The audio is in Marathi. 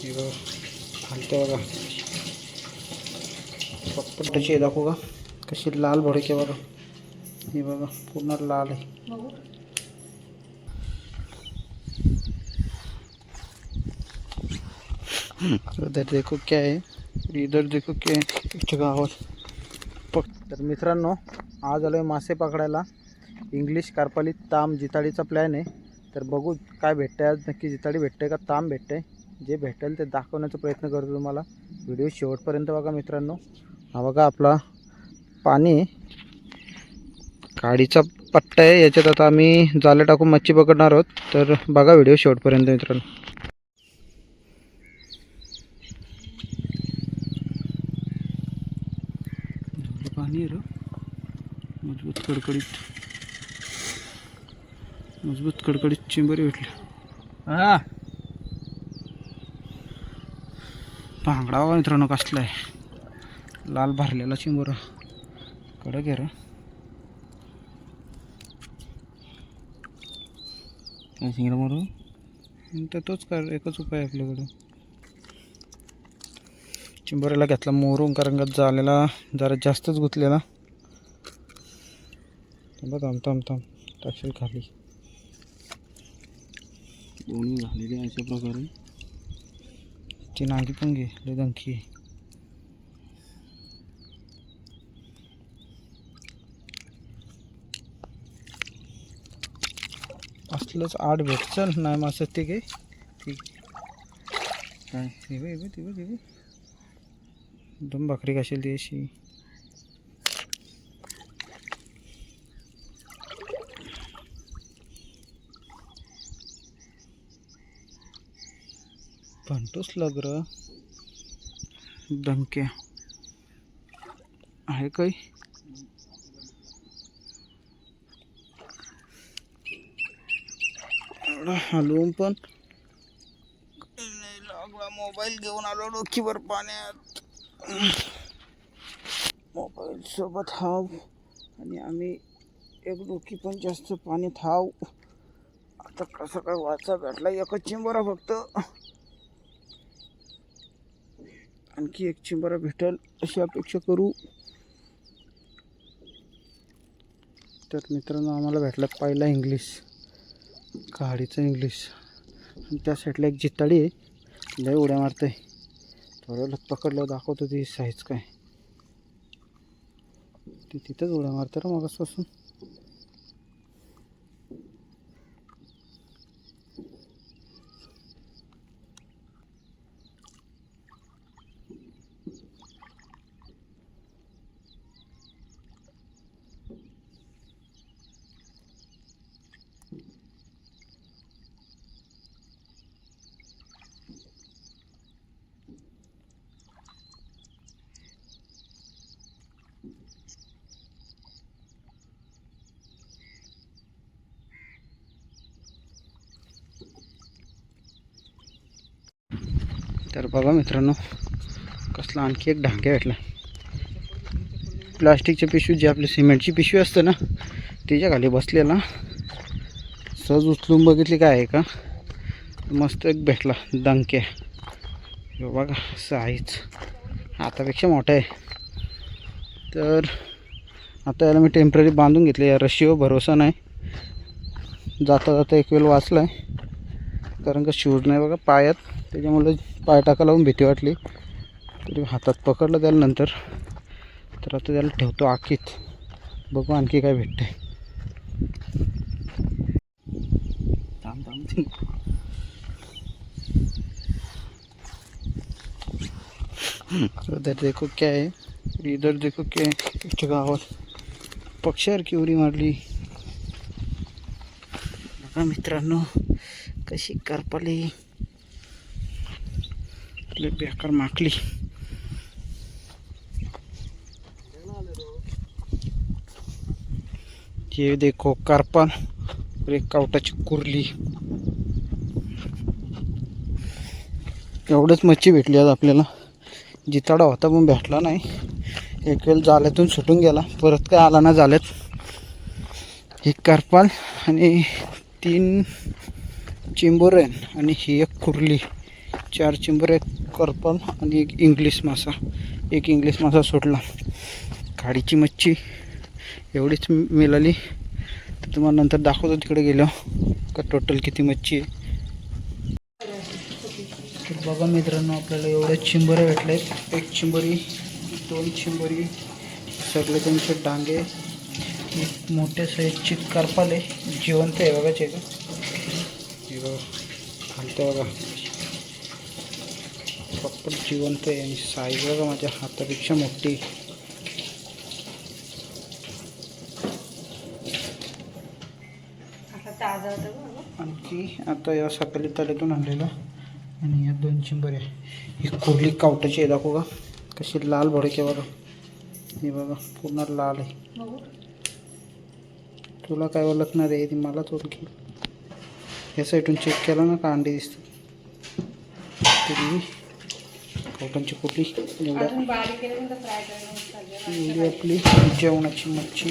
हे बघा हलते बघा पटपटाची दाखवू का कशी लाल भडक आहे बघा. हे बघा पूर्ण लाल आहे. उधर देखो क्या है, इधर देखो क्या है गावात. तर मित्रांनो आज आलोय मासे पकडायला. इंग्लिश कार्पाली ताम जिताडीचा प्लॅन आहे. तर बघू काय भेटतंय आज, नक्की जिताडी भेटते का ताम भेटते. जे भेटेल ते दाखवण्याचा प्रयत्न करतो तुम्हाला. व्हिडिओ शेवटपर्यंत बघा मित्रांनो. हा बघा आपला पाणी काडीचा पट्टा आहे, याच्यात आता आम्ही जाळे टाकून मच्छी पकडणार आहोत. तर बघा व्हिडिओ शेवटपर्यंत मित्रांनो. पाणी आहे मजबूत कडकडीत चिंबरी भेटली. हा भांगडा बघा मित्रांनो कसला आहे, लाल भरलेला चिंबोरा कडक आहे रे. काय शिंगडा मारू तर तोच कर, एकच उपाय आपल्याकडे. चिंबोऱ्याला घेतला मोरून, कारण का झालेला जरा जास्तच गुंतलेला. थांब टाकशील खाली. दोन्ही झालेले अशा प्रकारे. ती नागी पण घे, लय दंखी आहे. असलंच आठ भेटचल नाही मास ते घे. ठीक काय ते दम भाकरी खाशील ती अशी. भंटूस लग रहा डंक्या आहे काही. हलवून पण लागला. मोबाईल घेऊन आलो डोकीवर पाण्यात. मोबाईल सोबत हाव आणि आम्ही एक डोकी पण जास्त पाण्यात हाव. आता कसं काय वाचा भेटला एकच चिंबोरा फक्त. आणखी एक चिंबोरा भेटेल अशी अपेक्षा करू. तर मित्रांनो आम्हाला भेटला पहिला इंग्लिश, काडीचा इंग्लिश. आणि त्या साईडला एक जिताडी आहे, लय उड्या मारते. थोडं पकडलं दाखवतो ती साईज काय. ती तिथंच उड्या मारते रे मागासपासून. तर बघा मित्रांनो कसला आणखी एक ढांग्या भेटला. प्लास्टिकची पिशवी, जी आपली सिमेंटची पिशवी असते ना, तिच्या खाली बसलेला. सहज उचलून बघितली काय आहे का, मस्त एक भेटला डंक्या. बघा साईज हातापेक्षा मोठा आहे. तर आता याला मी टेम्पररी बांधून घेतले. या रशीवर भरोसा नाही, जाता जाता एक वेळ वाचला आहे. कारण का शूज नाही बघा पायात, त्याच्यामुळे पाय टाका लावून भीती वाटली. तरी हातात पकडलं त्याला नंतर. तर आता त्याला ठेवतो आखीत. बघू आणखी काय भेटते. उधर देखो क्या है, इधर देखो क्या है. गावात पक्षासारखी उडी मारली बघा मित्रांनो कशी करपाली. बेकार माकली. ये देखो कारपाल, एक कावटाची कुर्ली. एवढंच मच्छी भेटली आज आपल्याला. जिताडा होता पण भेटला नाही. एक वेळ जाल्यातून सुटून गेला, परत काय आला ना जाल्यात. एक कारपाल आणि 3 चिंबोरे आणि ही एक कुर्ली. 4 चिंबरे करपल आणि एक इंग्लिश मासा सोडला. खाडीची मच्छी एवढीच मिळाली. तर तुम्हाला नंतर दाखवतो तिकडे गेलो का टोटल किती मच्छी आहे. तर बघा मित्रांनो, आपल्याला एवढे चिंबरे भेटले आहेत. 1 चिंबरी, 2 चिंबरी, सगळे त्यांचे डांगे. एक मोठ्या साईजची करपाल आहे, जिवंत आहे बघाचे का. हे बघा घालतं बघा, प्रॉपर जिवंत आहे आणि साईज बघा माझ्या हातापेक्षा मोठी. आणखी आता या सकाळी तळ्यातून आणलेलं. आणि या 2 चिंबऱ्या, ही कुर्ली कावटाची आहे. दाखवू का कशी लाल भडक आहे बघा. हे बघा पूर्ण लाल आहे. तुला काय ओळखणार आहे ती, मलाच ओळखेल. या साईडून चेक केला ना का अंडे दिसतात. कुर्ली कावटांची कुर्ली एवढी आपली जेवणाची मच्छी.